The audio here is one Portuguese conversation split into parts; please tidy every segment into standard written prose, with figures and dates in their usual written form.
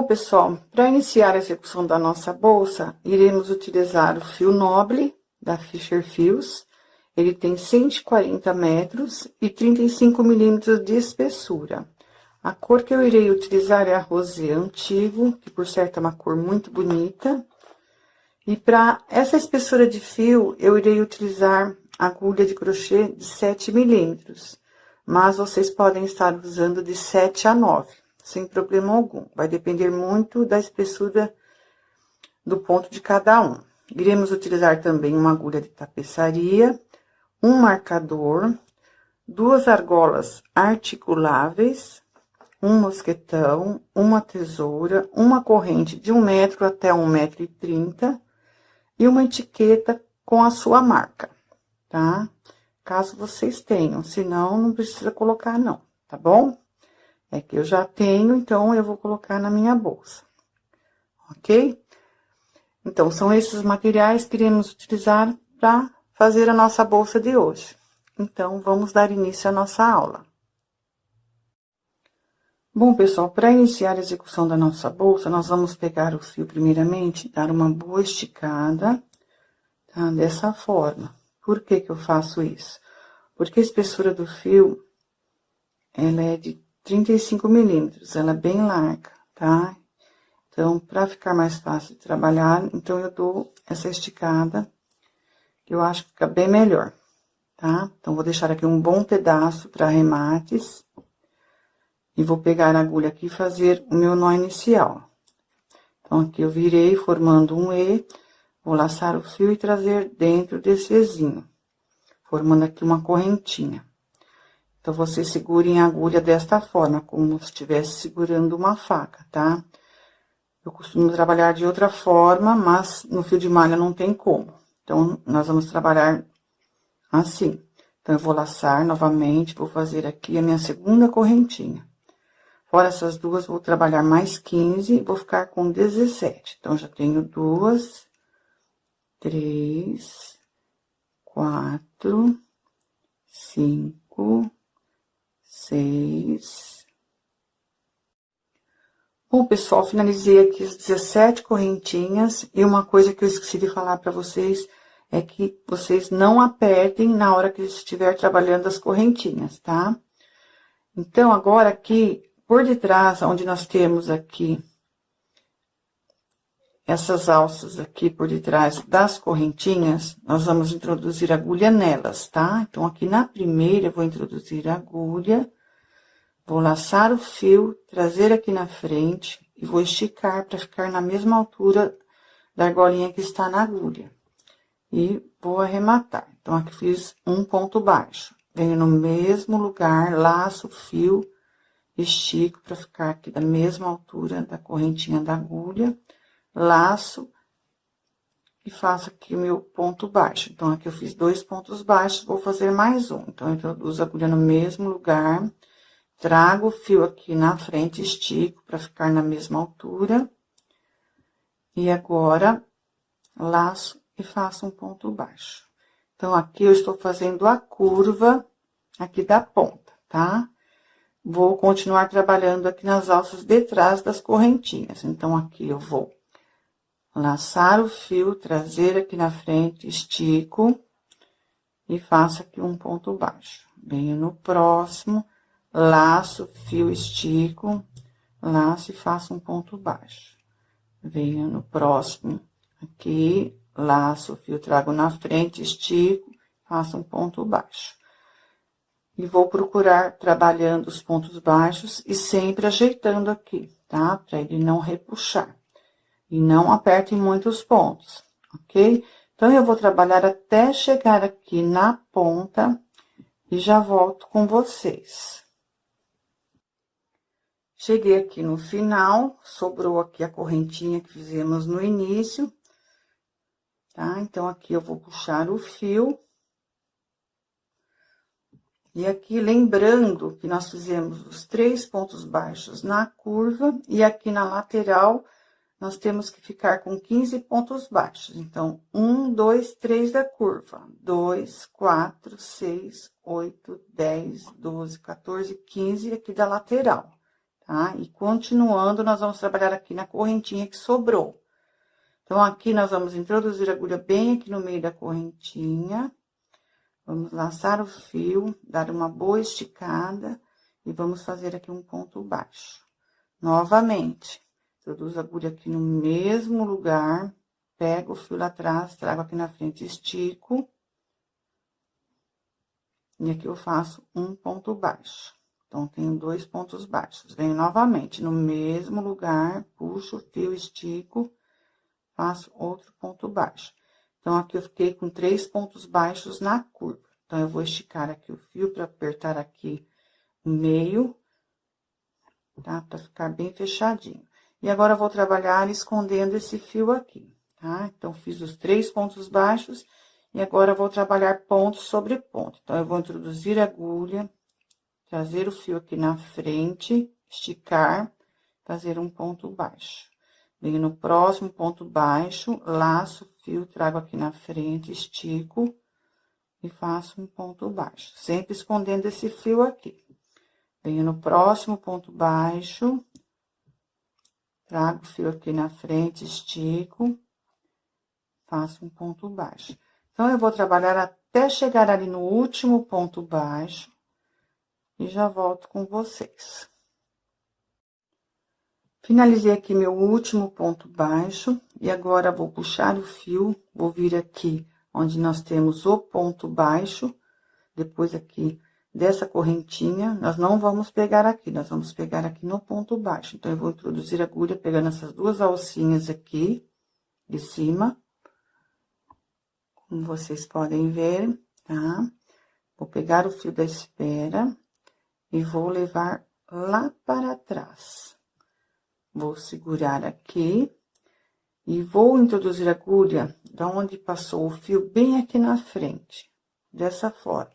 Bom, pessoal, para iniciar a execução da nossa bolsa, iremos utilizar o fio noble da Fisher Fios. Ele tem 140 metros e 35 milímetros de espessura. A cor que eu irei utilizar é a rosé antigo, que por certo é uma cor muito bonita. E para essa espessura de fio, eu irei utilizar agulha de crochê de 7 milímetros. Mas vocês podem estar usando de 7 a 9, sem problema algum. Vai depender muito da espessura do ponto de cada um. Iremos utilizar também uma agulha de tapeçaria, um marcador, 2 argolas articuláveis, um mosquetão, uma tesoura, uma corrente de 1 metro até 1,30 m e uma etiqueta com a sua marca, tá? Caso vocês tenham, senão não precisa colocar não, tá bom? É que eu já tenho, então eu vou colocar na minha bolsa, ok? Então, são esses os materiais que iremos utilizar para fazer a nossa bolsa de hoje. Então, vamos dar início à nossa aula. Bom, pessoal, para iniciar a execução da nossa bolsa, nós vamos pegar o fio primeiramente, dar uma boa esticada, tá? Dessa forma. Por que que eu faço isso? Porque a espessura do fio, ela é de 35 milímetros, ela é bem larga, tá? Então, para ficar mais fácil de trabalhar, então eu dou essa esticada, que eu acho que fica bem melhor, tá? Então, vou deixar aqui um bom pedaço para arremates. E vou pegar a agulha aqui e fazer o meu nó inicial. Então, aqui eu virei formando um E, vou laçar o fio e trazer dentro desse Ezinho, formando aqui uma correntinha. Então, vocês segurem a agulha desta forma, como se estivesse segurando uma faca, tá? Eu costumo trabalhar de outra forma, mas no fio de malha não tem como. Então, nós vamos trabalhar assim. Então, eu vou laçar novamente, vou fazer aqui a minha segunda correntinha. Fora essas duas, vou trabalhar mais 15 e vou ficar com 17. Então, já tenho 2, 3, 4, 5, 6. Bom, pessoal, finalizei aqui as 17 correntinhas. E uma coisa que eu esqueci de falar para vocês é que vocês não apertem na hora que estiver trabalhando as correntinhas, tá? Então, agora aqui, por detrás, onde nós temos aqui essas alças aqui por detrás das correntinhas, nós vamos introduzir agulha nelas, tá? Então, aqui na primeira, eu vou introduzir a agulha, vou laçar o fio, trazer aqui na frente e vou esticar para ficar na mesma altura da argolinha que está na agulha. E vou arrematar. Então, aqui fiz um ponto baixo. Venho no mesmo lugar, laço o fio, estico para ficar aqui da mesma altura da correntinha da agulha, laço e faço aqui o meu ponto baixo. Então, aqui eu fiz 2 pontos baixos, vou fazer mais um. Então, eu introduzo a agulha no mesmo lugar, trago o fio aqui na frente, estico para ficar na mesma altura. E agora, laço e faço um ponto baixo. Então, aqui eu estou fazendo a curva aqui da ponta, tá? Vou continuar trabalhando aqui nas alças de trás das correntinhas. Então, aqui eu vou laçar o fio, trazer aqui na frente, estico e faço aqui um ponto baixo. Venho no próximo, laço, fio, estico, laço e faço um ponto baixo. Venho no próximo, aqui, laço, fio, trago na frente, estico, faço um ponto baixo. E vou procurar trabalhando os pontos baixos e sempre ajeitando aqui, tá? Pra ele não repuxar. E não apertem muito os pontos, ok? Então, eu vou trabalhar até chegar aqui na ponta e já volto com vocês. Cheguei aqui no final, sobrou aqui a correntinha que fizemos no início, tá? Então, aqui eu vou puxar o fio. E aqui, lembrando que nós fizemos os 3 pontos baixos na curva, e aqui na lateral, nós temos que ficar com 15 pontos baixos. Então, 1, 2, 3 da curva, 2, 4, 6, 8, 10, 12, 14, 15 aqui da lateral, tá? E continuando, nós vamos trabalhar aqui na correntinha que sobrou. Então, aqui nós vamos introduzir a agulha bem aqui no meio da correntinha. Vamos laçar o fio, dar uma boa esticada e vamos fazer aqui um ponto baixo. Novamente, introduzo a agulha aqui no mesmo lugar, pego o fio lá atrás, trago aqui na frente, estico. E aqui eu faço um ponto baixo. Então, tenho 2 pontos baixos. Venho novamente no mesmo lugar, puxo o fio, estico, faço outro ponto baixo. Então, aqui eu fiquei com 3 pontos baixos na curva. Então, eu vou esticar aqui o fio para apertar aqui o meio, tá? Para ficar bem fechadinho. E agora, eu vou trabalhar escondendo esse fio aqui, tá? Então, fiz os 3 pontos baixos e agora, eu vou trabalhar ponto sobre ponto. Então, eu vou introduzir a agulha, trazer o fio aqui na frente, esticar, fazer um ponto baixo. Venho no próximo ponto baixo, laço o fio, trago aqui na frente, estico e faço um ponto baixo, sempre escondendo esse fio aqui. Venho no próximo ponto baixo, trago o fio aqui na frente, estico, faço um ponto baixo. Então, eu vou trabalhar até chegar ali no último ponto baixo e já volto com vocês. Finalizei aqui meu último ponto baixo e agora vou puxar o fio, vou vir aqui onde nós temos o ponto baixo, depois aqui dessa correntinha, nós não vamos pegar aqui, nós vamos pegar aqui no ponto baixo. Então, eu vou introduzir a agulha pegando essas 2 alcinhas aqui de cima, como vocês podem ver, tá? Vou pegar o fio da espera e vou levar lá para trás. Vou segurar aqui e vou introduzir a agulha da onde passou o fio bem aqui na frente, dessa forma.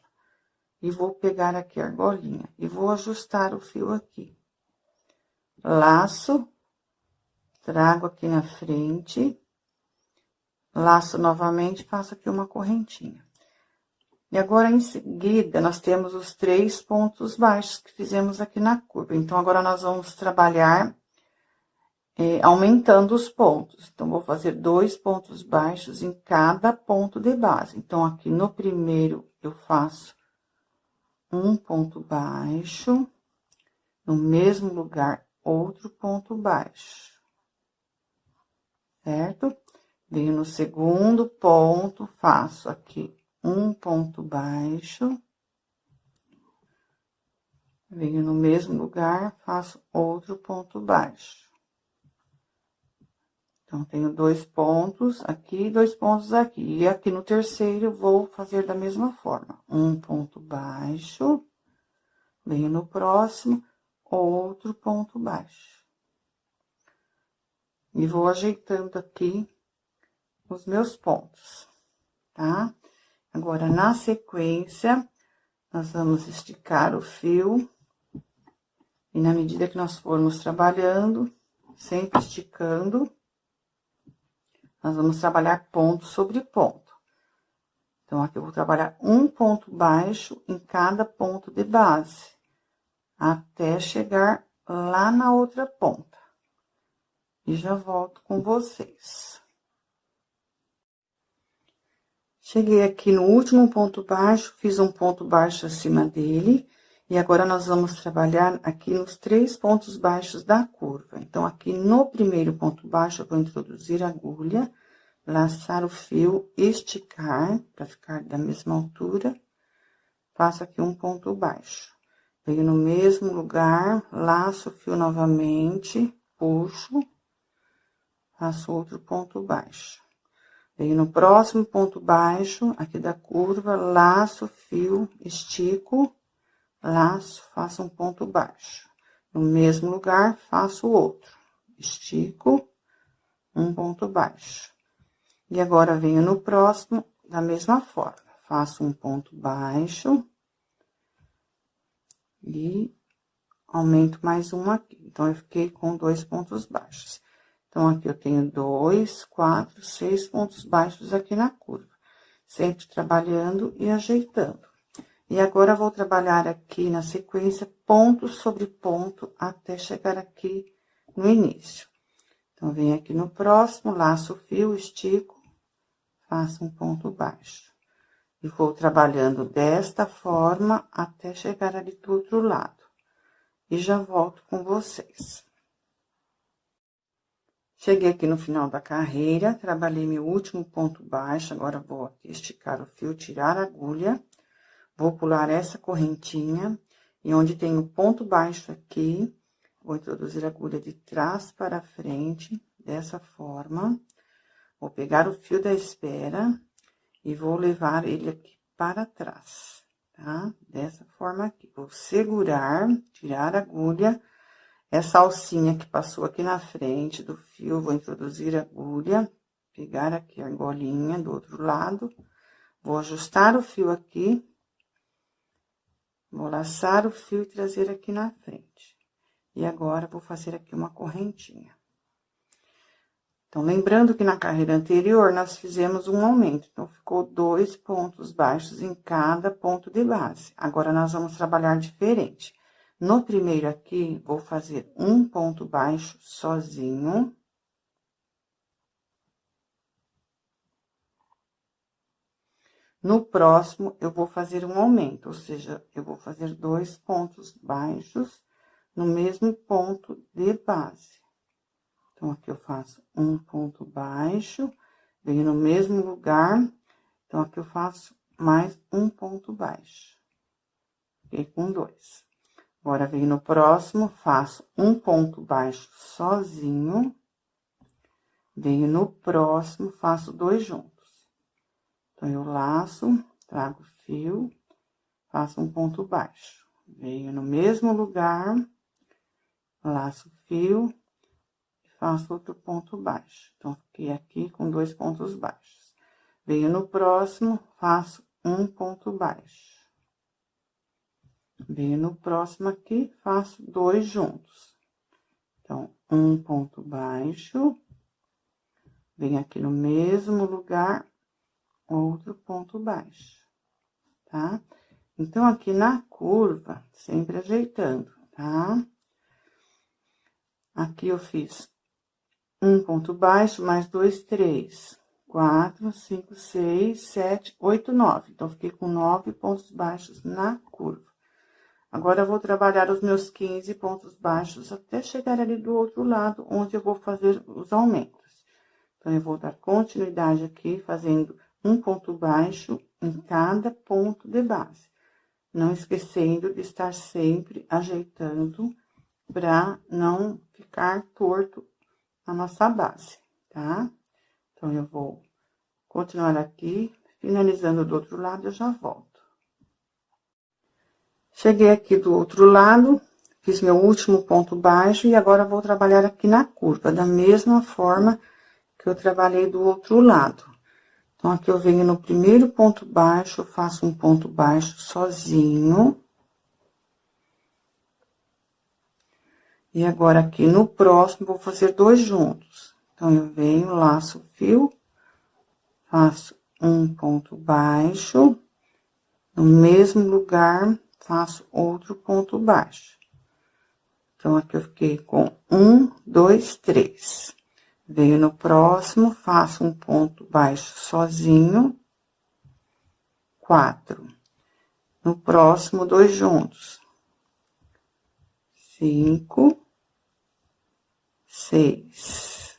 E vou pegar aqui a argolinha e vou ajustar o fio aqui. Laço, trago aqui na frente, laço novamente, faço aqui uma correntinha. E agora, em seguida, nós temos os 3 pontos baixos que fizemos aqui na curva. Então, agora, nós vamos trabalhar aumentando os pontos. Então, vou fazer 2 pontos baixos em cada ponto de base. Então, aqui no primeiro, eu faço um ponto baixo, no mesmo lugar, outro ponto baixo, certo? Venho no segundo ponto, faço aqui um ponto baixo, venho no mesmo lugar, faço outro ponto baixo. Então, tenho 2 pontos aqui, 2 pontos aqui. E aqui no terceiro, eu vou fazer da mesma forma. Um ponto baixo, venho no próximo, outro ponto baixo. E vou ajeitando aqui os meus pontos, tá? Agora, na sequência, nós vamos esticar o fio. E na medida que nós formos trabalhando, sempre esticando, nós vamos trabalhar ponto sobre ponto. Então, aqui eu vou trabalhar um ponto baixo em cada ponto de base, até chegar lá na outra ponta. E já volto com vocês. Cheguei aqui no último ponto baixo, fiz um ponto baixo acima dele. E agora, nós vamos trabalhar aqui nos 3 pontos baixos da curva. Então, aqui no primeiro ponto baixo, eu vou introduzir a agulha, laçar o fio, esticar, para ficar da mesma altura. Faço aqui um ponto baixo. Venho no mesmo lugar, laço o fio novamente, puxo, faço outro ponto baixo. Venho no próximo ponto baixo, aqui da curva, laço o fio, estico, laço, faço um ponto baixo. No mesmo lugar, faço outro. Estico, um ponto baixo. E agora, venho no próximo, da mesma forma. Faço um ponto baixo. E aumento mais um aqui. Então, eu fiquei com 2 pontos baixos. Então, aqui eu tenho 2, 4, 6 pontos baixos aqui na curva. Sempre trabalhando e ajeitando. E agora, vou trabalhar aqui na sequência, ponto sobre ponto, até chegar aqui no início. Então, venho aqui no próximo, laço o fio, estico, faço um ponto baixo. E vou trabalhando desta forma, até chegar ali do outro lado. E já volto com vocês. Cheguei aqui no final da carreira, trabalhei meu último ponto baixo, agora vou aqui esticar o fio, tirar a agulha. Vou pular essa correntinha, e onde tem o ponto baixo aqui, vou introduzir a agulha de trás para frente, dessa forma. Vou pegar o fio da espera e vou levar ele aqui para trás, tá? Dessa forma aqui. Vou segurar, tirar a agulha, essa alcinha que passou aqui na frente do fio, vou introduzir a agulha, pegar aqui a argolinha do outro lado, vou ajustar o fio aqui. Vou laçar o fio e trazer aqui na frente. E agora, vou fazer aqui uma correntinha. Então, lembrando que na carreira anterior, nós fizemos um aumento. Então, ficou 2 pontos baixos em cada ponto de base. Agora, nós vamos trabalhar diferente. No primeiro aqui, vou fazer um ponto baixo sozinho. No próximo, eu vou fazer um aumento, ou seja, eu vou fazer 2 pontos baixos no mesmo ponto de base. Então, aqui eu faço um ponto baixo, venho no mesmo lugar, então, aqui eu faço mais um ponto baixo. Fiquei com 2. Agora, venho no próximo, faço um ponto baixo sozinho, venho no próximo, faço 2 juntos. Então, eu laço, trago o fio, faço um ponto baixo. Venho no mesmo lugar, laço o fio e faço outro ponto baixo. Então, fiquei aqui com 2 pontos baixos. Venho no próximo, faço um ponto baixo. Venho no próximo aqui, faço 2 juntos. Então, um ponto baixo, venho aqui no mesmo lugar, outro ponto baixo, tá? Então, aqui na curva, sempre ajeitando, tá? Aqui eu fiz um ponto baixo, mais 2, 3, 4, 5, 6, 7, 8, 9. Então, fiquei com 9 pontos baixos na curva. Agora, eu vou trabalhar os meus 15 pontos baixos até chegar ali do outro lado, onde eu vou fazer os aumentos. Então, eu vou dar continuidade aqui, fazendo um ponto baixo em cada ponto de base. Não esquecendo de estar sempre ajeitando para não ficar torto a nossa base, tá? Então, eu vou continuar aqui, finalizando do outro lado, eu já volto. Cheguei aqui do outro lado, fiz meu último ponto baixo e agora vou trabalhar aqui na curva, da mesma forma que eu trabalhei do outro lado. Então, aqui eu venho no primeiro ponto baixo, eu faço um ponto baixo sozinho. E agora, aqui no próximo, vou fazer 2 juntos. Então, eu venho, laço o fio, faço um ponto baixo, no mesmo lugar, faço outro ponto baixo. Então, aqui eu fiquei com 1, 2, 3. Venho no próximo, faço um ponto baixo sozinho, 4. No próximo, 2 juntos, 5, 6.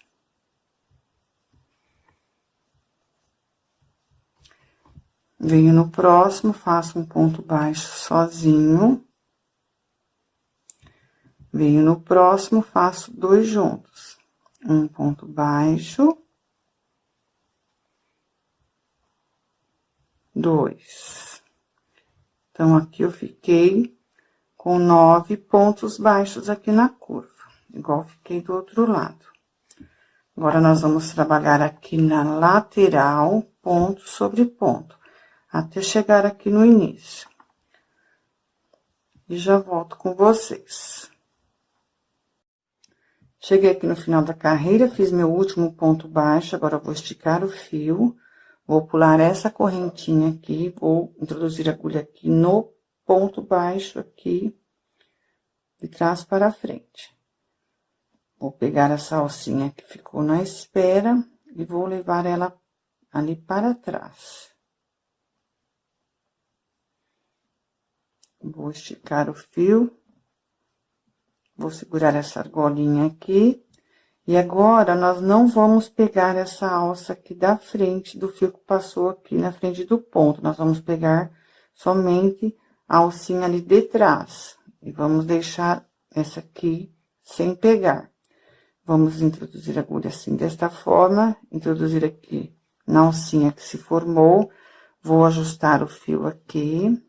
Venho no próximo, faço um ponto baixo sozinho. Venho no próximo, faço 2 juntos. Um ponto baixo, 2. Então, aqui eu fiquei com 9 pontos baixos aqui na curva, igual fiquei do outro lado. Agora, nós vamos trabalhar aqui na lateral, ponto sobre ponto, até chegar aqui no início. E já volto com vocês. Cheguei aqui no final da carreira, fiz meu último ponto baixo, agora eu vou esticar o fio, Vou pular essa correntinha aqui, vou introduzir a agulha aqui no ponto baixo aqui, de trás para frente. Vou pegar essa alcinha que ficou na espera e vou levar ela ali para trás. Vou esticar o fio. Vou segurar essa argolinha aqui. E agora, nós não vamos pegar essa alça aqui da frente do fio que passou aqui na frente do ponto. Nós vamos pegar somente a alcinha ali de trás. E vamos deixar essa aqui sem pegar. Vamos introduzir a agulha assim, desta forma. Introduzir aqui na alcinha que se formou. Vou ajustar o fio aqui.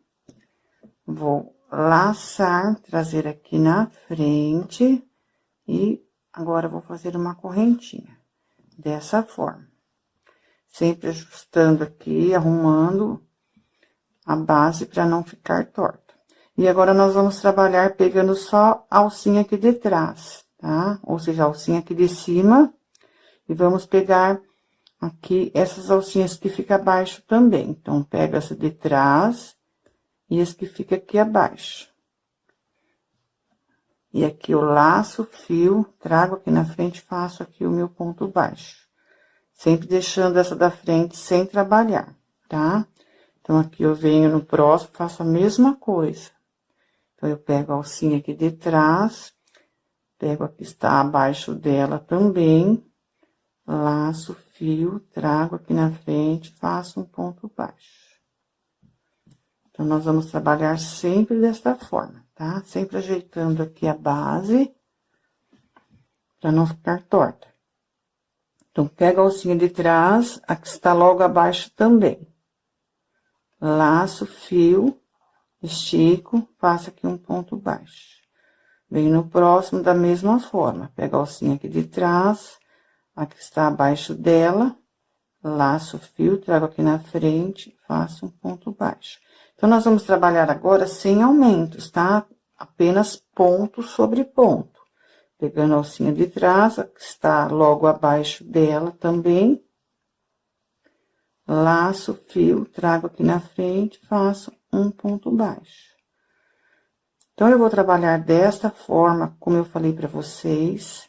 Vou laçar, trazer aqui na frente. E agora, vou fazer uma correntinha, dessa forma. Sempre ajustando aqui, arrumando a base para não ficar torta. E agora, nós vamos trabalhar pegando só a alcinha aqui de trás, tá? Ou seja, a alcinha aqui de cima. E vamos pegar aqui essas alcinhas que fica abaixo também. Então, pego essa de trás e esse que fica aqui abaixo. E aqui eu laço o fio, trago aqui na frente, faço aqui o meu ponto baixo. Sempre deixando essa da frente sem trabalhar, tá? Então, aqui eu venho no próximo, faço a mesma coisa. Então, eu pego a alcinha aqui de trás, pego a que está abaixo dela também, laço o fio, trago aqui na frente, faço um ponto baixo. Então, nós vamos trabalhar sempre desta forma, tá? Sempre ajeitando aqui a base, pra não ficar torta. Então, pego a alcinha de trás, a que está logo abaixo também. Laço o fio, estico, faço aqui um ponto baixo. Venho no próximo da mesma forma. Pego a alcinha aqui de trás, a que está abaixo dela, laço o fio, trago aqui na frente, faço um ponto baixo. Então, nós vamos trabalhar agora sem aumentos, tá? Apenas ponto sobre ponto. Pegando a alcinha de trás, a que está logo abaixo dela também. Laço o fio, trago aqui na frente, faço um ponto baixo. Então, eu vou trabalhar desta forma, como eu falei pra vocês,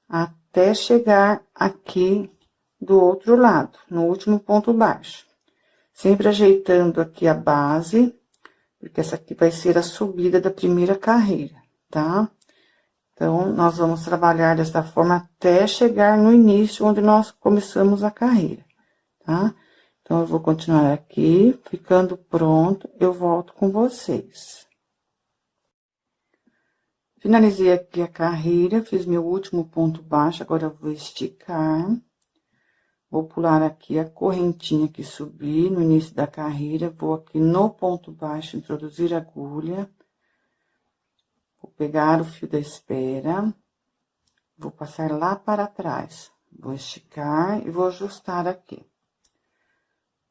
até chegar aqui do outro lado, no último ponto baixo. Sempre ajeitando aqui a base, porque essa aqui vai ser a subida da primeira carreira, tá? Então, nós vamos trabalhar desta forma até chegar no início, onde nós começamos a carreira, tá? Então, eu vou continuar aqui, ficando pronto, eu volto com vocês. Finalizei aqui a carreira, fiz meu último ponto baixo, agora eu vou esticar. Vou pular aqui a correntinha que subi no início da carreira, vou aqui no ponto baixo, introduzir a agulha. Vou pegar o fio da espera, vou passar lá para trás. Vou esticar e vou ajustar aqui.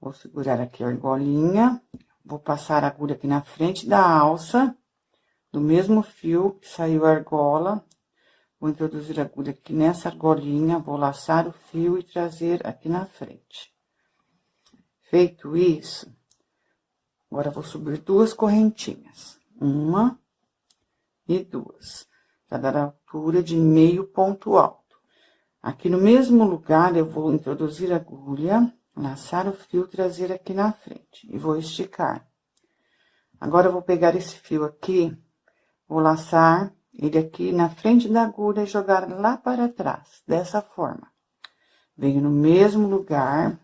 Vou segurar aqui a argolinha, vou passar a agulha aqui na frente da alça, do mesmo fio que saiu a argola. Vou introduzir a agulha aqui nessa argolinha, vou laçar o fio e trazer aqui na frente. Feito isso, agora vou subir duas correntinhas. Uma e duas, para dar a altura de meio ponto alto. Aqui no mesmo lugar, eu vou introduzir a agulha, laçar o fio, trazer aqui na frente. E vou esticar. Agora, eu vou pegar esse fio aqui, vou laçar ele aqui na frente da agulha e jogar lá para trás, dessa forma. Venho no mesmo lugar,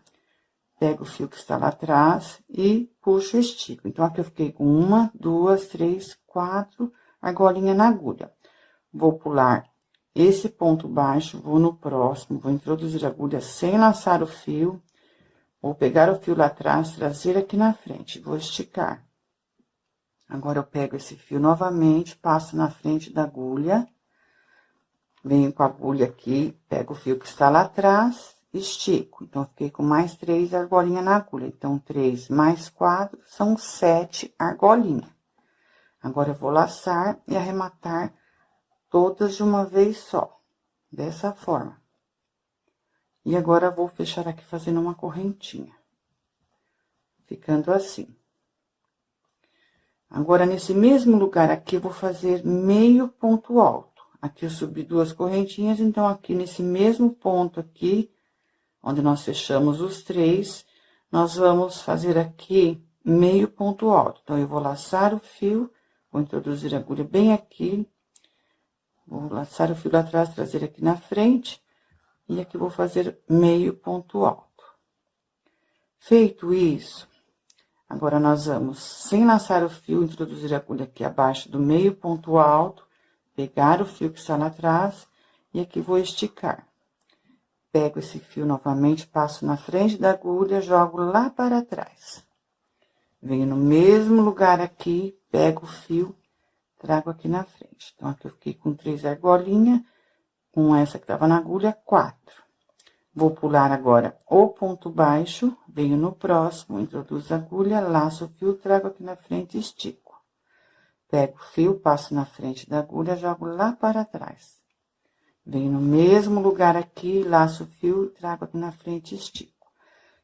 pego o fio que está lá atrás e puxo e estico. Então, aqui eu fiquei com uma, duas, três, quatro argolinhas na agulha. Vou pular esse ponto baixo, vou no próximo, vou introduzir a agulha sem laçar o fio, vou pegar o fio lá atrás, trazer aqui na frente, vou esticar. Agora, eu pego esse fio novamente, passo na frente da agulha, venho com a agulha aqui, pego o fio que está lá atrás, estico. Então, eu fiquei com mais 3 argolinhas na agulha. Então, 3 mais 4 são 7 argolinhas. Agora, eu vou laçar e arrematar todas de uma vez só, dessa forma. E agora, vou fechar aqui fazendo uma correntinha. Ficando assim. Agora, nesse mesmo lugar aqui, eu vou fazer meio ponto alto. Aqui eu subi 2 correntinhas, então, aqui nesse mesmo ponto aqui, onde nós fechamos os 3, nós vamos fazer aqui meio ponto alto. Então, eu vou laçar o fio, vou introduzir a agulha bem aqui, vou laçar o fio lá atrás, trazer aqui na frente, e aqui vou fazer meio ponto alto. Feito isso, agora nós vamos, sem laçar o fio, introduzir a agulha aqui abaixo do meio ponto alto, pegar o fio que está lá atrás, e aqui vou esticar. Pego esse fio novamente, passo na frente da agulha, jogo lá para trás. Venho no mesmo lugar aqui, pego o fio, trago aqui na frente. Então, aqui eu fiquei com 3 argolinhas, com essa que tava na agulha, 4. Vou pular agora o ponto baixo, venho no próximo, introduzo a agulha, laço o fio, trago aqui na frente e estico. Pego o fio, passo na frente da agulha, jogo lá para trás. Venho no mesmo lugar aqui, laço o fio, trago aqui na frente e estico.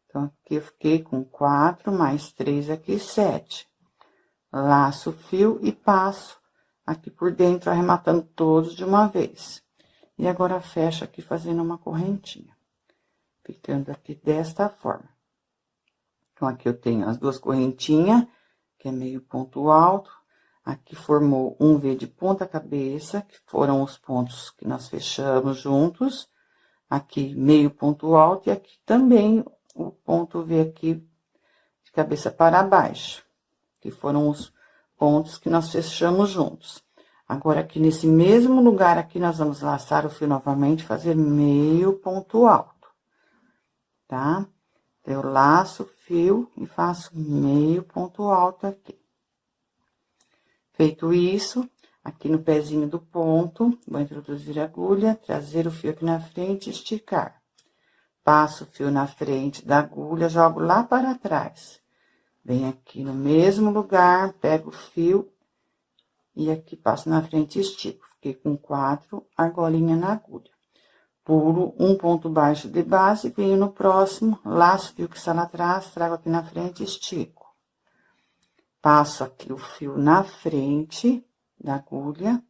Então, aqui eu fiquei com 4, mais 3 aqui, 7. Laço o fio e passo aqui por dentro, arrematando todos de uma vez. E agora, fecho aqui fazendo uma correntinha. Ficando aqui desta forma. Então, aqui eu tenho as 2 correntinhas, que é meio ponto alto. Aqui formou um V de ponta cabeça, que foram os pontos que nós fechamos juntos. Aqui, meio ponto alto, e aqui também o ponto V aqui de cabeça para baixo, que foram os pontos que nós fechamos juntos. Agora, aqui nesse mesmo lugar aqui, nós vamos laçar o fio novamente, fazer meio ponto alto, tá? Eu laço o fio e faço meio ponto alto aqui. Feito isso, aqui no pezinho do ponto, vou introduzir a agulha, trazer o fio aqui na frente e esticar. Passo o fio na frente da agulha, jogo lá para trás. Venho aqui no mesmo lugar, pego o fio e aqui passo na frente e estico. Fiquei com 4 argolinhas na agulha. Pulo um ponto baixo de base, venho no próximo, laço o fio que está lá atrás, trago aqui na frente e estico. Passo aqui o fio na frente da agulha,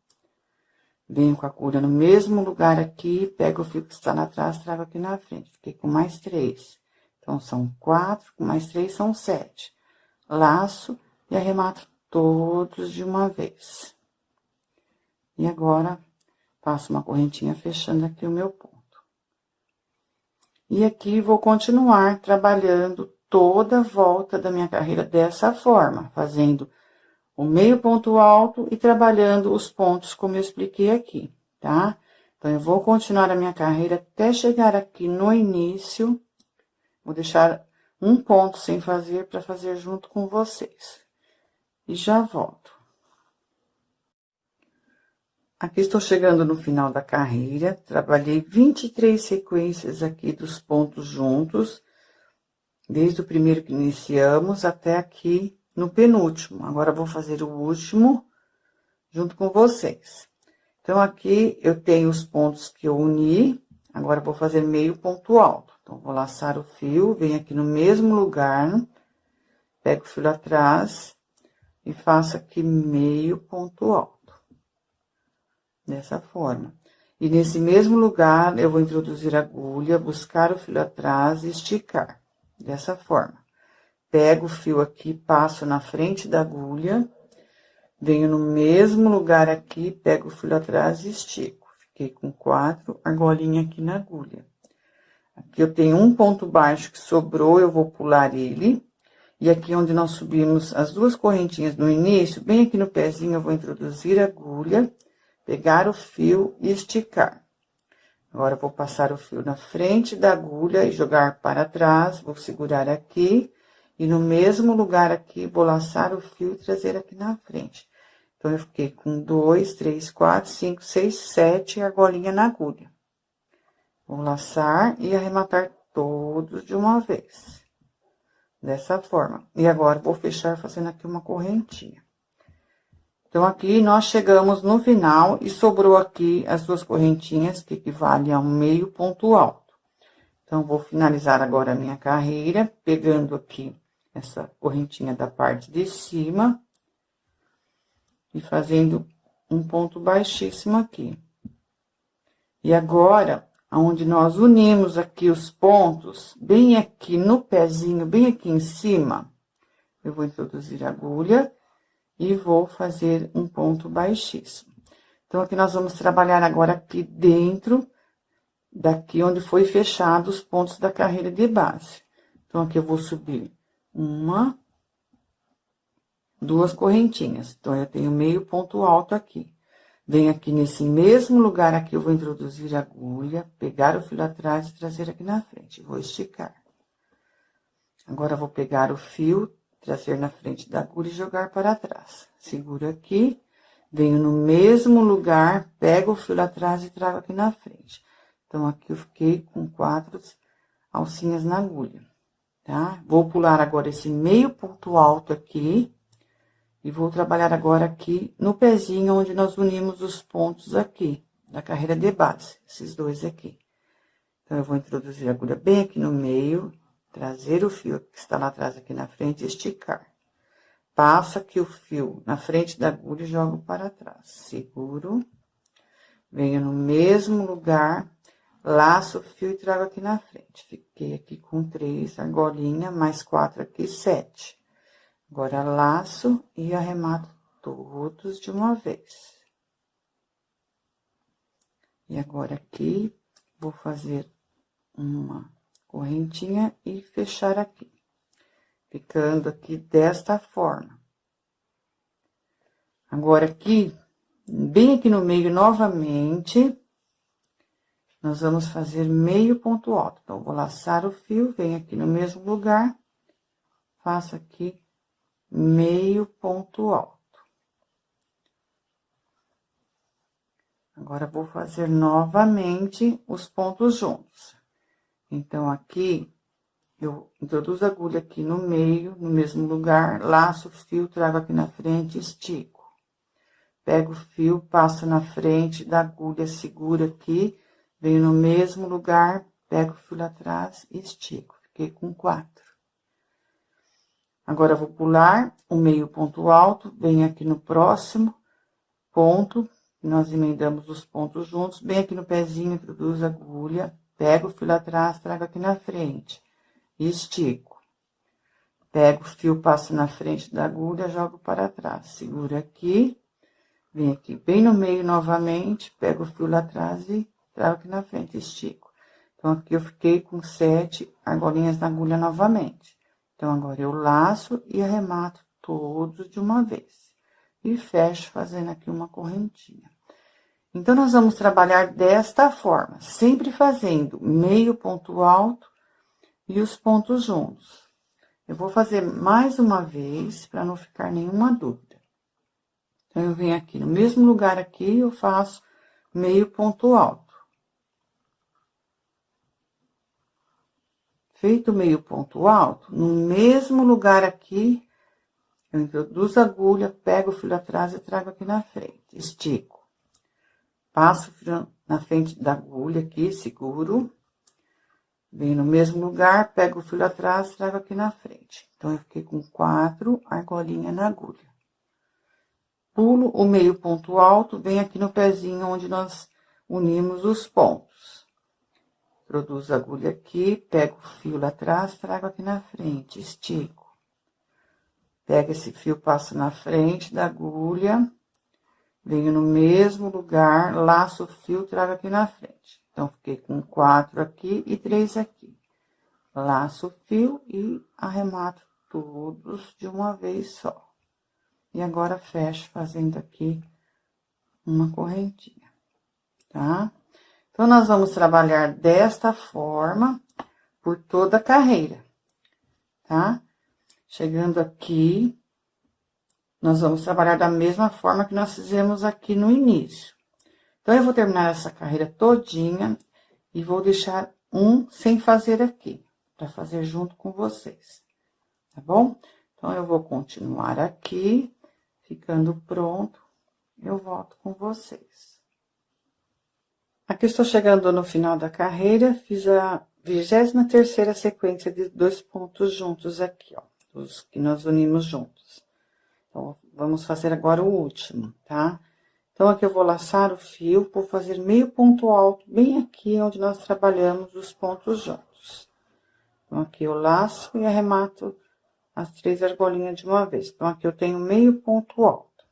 venho com a agulha no mesmo lugar aqui, pego o fio que está lá atrás, trago aqui na frente. Fiquei com mais 3. Então, são 4, com mais 3 são 7. Laço e arremato todos de uma vez. E agora, faço uma correntinha fechando aqui o meu ponto. E aqui, vou continuar trabalhando toda a volta da minha carreira dessa forma, fazendo o meio ponto alto e trabalhando os pontos como eu expliquei aqui, tá? Então, eu vou continuar a minha carreira até chegar aqui no início, vou deixar um ponto sem fazer para fazer junto com vocês. E já volto. Aqui estou chegando no final da carreira, trabalhei 23 sequências aqui dos pontos juntos, desde o primeiro que iniciamos até aqui no penúltimo. Agora, vou fazer o último junto com vocês. Então, aqui eu tenho os pontos que eu uni, agora vou fazer meio ponto alto. Então, vou laçar o fio, venho aqui no mesmo lugar, pego o fio atrás e faço aqui meio ponto alto. Dessa forma. E nesse mesmo lugar, eu vou introduzir a agulha, buscar o fio atrás e esticar. Dessa forma. Pego o fio aqui, passo na frente da agulha, venho no mesmo lugar aqui, pego o fio atrás e estico. Fiquei com 4 argolinhas aqui na agulha. Aqui eu tenho um ponto baixo que sobrou, eu vou pular ele. E aqui onde nós subimos as 2 correntinhas no início, bem aqui no pezinho, eu vou introduzir a agulha, pegar o fio e esticar. Agora, eu vou passar o fio na frente da agulha e jogar para trás, vou segurar aqui, e no mesmo lugar aqui, vou laçar o fio e trazer aqui na frente. Então, eu fiquei com 2, 3, 4, 5, 6, 7 argolinhas na agulha. Vou laçar e arrematar todos de uma vez. Dessa forma. E agora, vou fechar fazendo aqui uma correntinha. Então, aqui nós chegamos no final e sobrou aqui as 2 correntinhas, que equivalem a um meio ponto alto. Então, vou finalizar agora a minha carreira, pegando aqui essa correntinha da parte de cima e fazendo um ponto baixíssimo aqui. E agora, onde nós unimos aqui os pontos, bem aqui no pezinho, bem aqui em cima, eu vou introduzir a agulha e vou fazer um ponto baixíssimo. Então, aqui nós vamos trabalhar agora aqui dentro, daqui onde foi fechado os pontos da carreira de base. Então, aqui eu vou subir uma, duas correntinhas. Então, eu tenho meio ponto alto aqui. Venho aqui nesse mesmo lugar aqui, eu vou introduzir a agulha, pegar o fio atrás e trazer aqui na frente. Vou esticar. Agora, eu vou pegar o fio, trazer na frente da agulha e jogar para trás. Seguro aqui, venho no mesmo lugar, pego o fio atrás e trago aqui na frente. Então, aqui eu fiquei com 4 alcinhas na agulha, tá? Vou pular agora esse meio ponto alto aqui. E vou trabalhar agora aqui no pezinho, onde nós unimos os pontos aqui, da carreira de base, esses dois aqui. Então, eu vou introduzir a agulha bem aqui no meio, trazer o fio que está lá atrás aqui na frente e esticar. Passo aqui o fio na frente da agulha e jogo para trás. Seguro, venho no mesmo lugar, laço o fio e trago aqui na frente. Fiquei aqui com 3 argolinhas, mais 4 aqui, 7. Agora, laço e arremato todos de uma vez. E agora, aqui, vou fazer uma correntinha e fechar aqui. Ficando aqui desta forma. Agora, aqui, bem aqui no meio, novamente, nós vamos fazer meio ponto alto. Então, vou laçar o fio, venho aqui no mesmo lugar, faço aqui meio ponto alto. Agora, vou fazer novamente os pontos juntos. Então, aqui, eu introduzo a agulha aqui no meio, no mesmo lugar, laço o fio, trago aqui na frente, estico. Pego o fio, passo na frente da agulha, seguro aqui, venho no mesmo lugar, pego o fio lá atrás e estico. Fiquei com 4. Agora, vou pular o meio ponto alto, venho aqui no próximo ponto, nós emendamos os pontos juntos, bem aqui no pezinho, introduzo a agulha, pego o fio lá atrás, trago aqui na frente, e estico. Pego o fio, passo na frente da agulha, jogo para trás, seguro aqui, venho aqui bem no meio novamente, pego o fio lá atrás e trago aqui na frente, estico. Então, aqui eu fiquei com 7 argolinhas na agulha novamente. Então, agora eu laço e arremato todos de uma vez. E fecho fazendo aqui uma correntinha. Então, nós vamos trabalhar desta forma, sempre fazendo meio ponto alto e os pontos juntos. Eu vou fazer mais uma vez, para não ficar nenhuma dúvida. Então, eu venho aqui no mesmo lugar aqui, eu faço meio ponto alto. Feito meio ponto alto, no mesmo lugar aqui, eu introduzo a agulha, pego o fio atrás e trago aqui na frente, estico. Passo o fio na frente da agulha aqui, seguro. Venho no mesmo lugar, pego o fio atrás e trago aqui na frente. Então, eu fiquei com 4 argolinhas na agulha. Pulo o meio ponto alto, venho aqui no pezinho onde nós unimos os pontos. Introduzo a agulha aqui, pego o fio lá atrás, trago aqui na frente, estico. Pego esse fio, passo na frente da agulha, venho no mesmo lugar, laço o fio, trago aqui na frente. Então, fiquei com 4 aqui e 3 aqui. Laço o fio e arremato todos de uma vez só. E agora, fecho fazendo aqui uma correntinha, tá? Então, nós vamos trabalhar desta forma por toda a carreira, tá? Chegando aqui, nós vamos trabalhar da mesma forma que nós fizemos aqui no início. Então, eu vou terminar essa carreira todinha e vou deixar um sem fazer aqui, para fazer junto com vocês, tá bom? Então, eu vou continuar aqui, ficando pronto, eu volto com vocês. Aqui estou chegando no final da carreira, fiz a 23ª sequência de 2 pontos juntos aqui, ó, os que nós unimos juntos. Então, vamos fazer agora o último, tá? Então, aqui eu vou laçar o fio, vou fazer meio ponto alto, bem aqui onde nós trabalhamos os pontos juntos. Então, aqui eu laço e arremato as 3 argolinhas de uma vez. Então, aqui eu tenho meio ponto alto.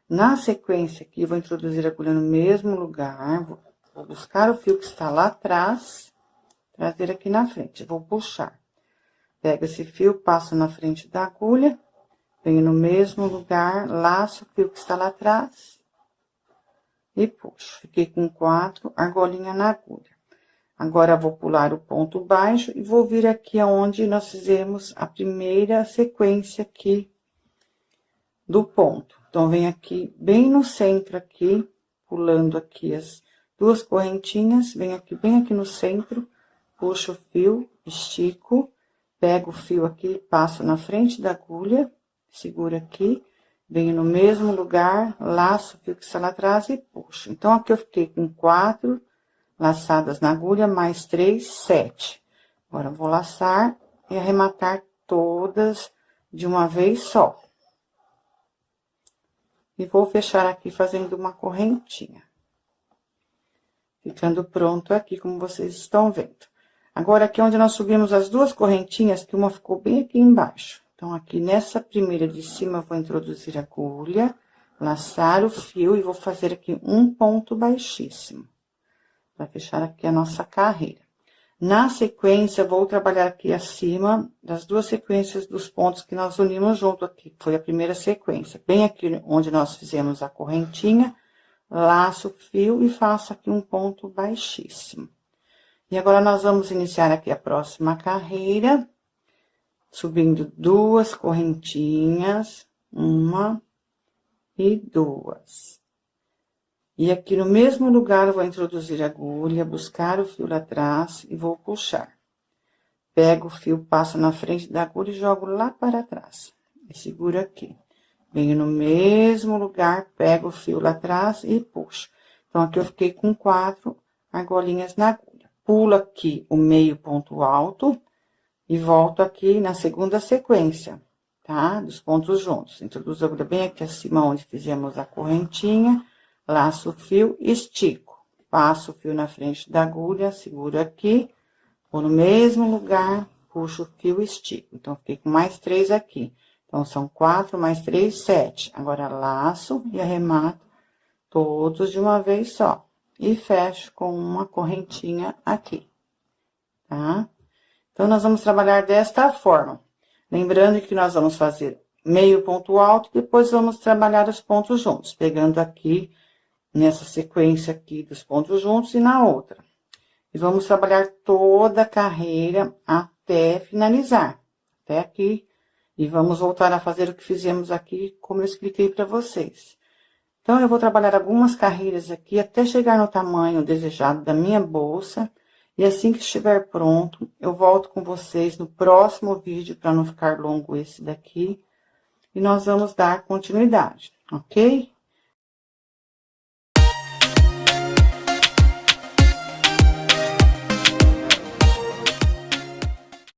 Na sequência aqui, eu vou introduzir a agulha no mesmo lugar, vou buscar o fio que está lá atrás, trazer aqui na frente, vou puxar. Pego esse fio, passo na frente da agulha, venho no mesmo lugar, laço o fio que está lá atrás e puxo. Fiquei com 4 argolinhas na agulha. Agora, vou pular o ponto baixo e vou vir aqui aonde nós fizemos a primeira sequência aqui do ponto. Então, vem aqui, bem no centro aqui, pulando aqui as 2 correntinhas, venho aqui, bem aqui no centro, puxo o fio, estico, pego o fio aqui, passo na frente da agulha, seguro aqui, venho no mesmo lugar, laço o fio que está lá atrás e puxo. Então, aqui eu fiquei com 4 laçadas na agulha, mais 3, 7. Agora, eu vou laçar e arrematar todas de uma vez só. E vou fechar aqui fazendo uma correntinha. Ficando pronto aqui, como vocês estão vendo. Agora, aqui onde nós subimos as 2 correntinhas, que uma ficou bem aqui embaixo. Então, aqui nessa primeira de cima, eu vou introduzir a agulha, laçar o fio e vou fazer aqui um ponto baixíssimo. Para fechar aqui a nossa carreira. Na sequência, vou trabalhar aqui acima das 2 sequências dos pontos que nós unimos junto aqui, que foi a primeira sequência. Bem aqui onde nós fizemos a correntinha, laço o fio e faço aqui um ponto baixíssimo. E agora, nós vamos iniciar aqui a próxima carreira, subindo 2 correntinhas, 1 e 2. E aqui no mesmo lugar, eu vou introduzir a agulha, buscar o fio lá atrás e vou puxar. Pego o fio, passo na frente da agulha e jogo lá para trás. E seguro aqui. Venho no mesmo lugar, pego o fio lá atrás e puxo. Então, aqui eu fiquei com 4 argolinhas na agulha. Pulo aqui o meio ponto alto e volto aqui na segunda sequência, tá? Dos pontos juntos. Introduzo a agulha bem aqui acima onde fizemos a correntinha. Laço o fio, estico, passo o fio na frente da agulha, seguro aqui, vou no mesmo lugar, puxo o fio, estico. Então, fiquei com mais 3 aqui. Então, são 4 mais 3, 7. Agora, laço e arremato todos de uma vez só. E fecho com uma correntinha aqui, tá? Então, nós vamos trabalhar desta forma. Lembrando que nós vamos fazer meio ponto alto, depois vamos trabalhar os pontos juntos, pegando aqui nessa sequência aqui dos pontos juntos e na outra. E vamos trabalhar toda a carreira até finalizar, até aqui. E vamos voltar a fazer o que fizemos aqui, como eu expliquei para vocês. Então, eu vou trabalhar algumas carreiras aqui, até chegar no tamanho desejado da minha bolsa. E assim que estiver pronto, eu volto com vocês no próximo vídeo, para não ficar longo esse daqui. E nós vamos dar continuidade, ok?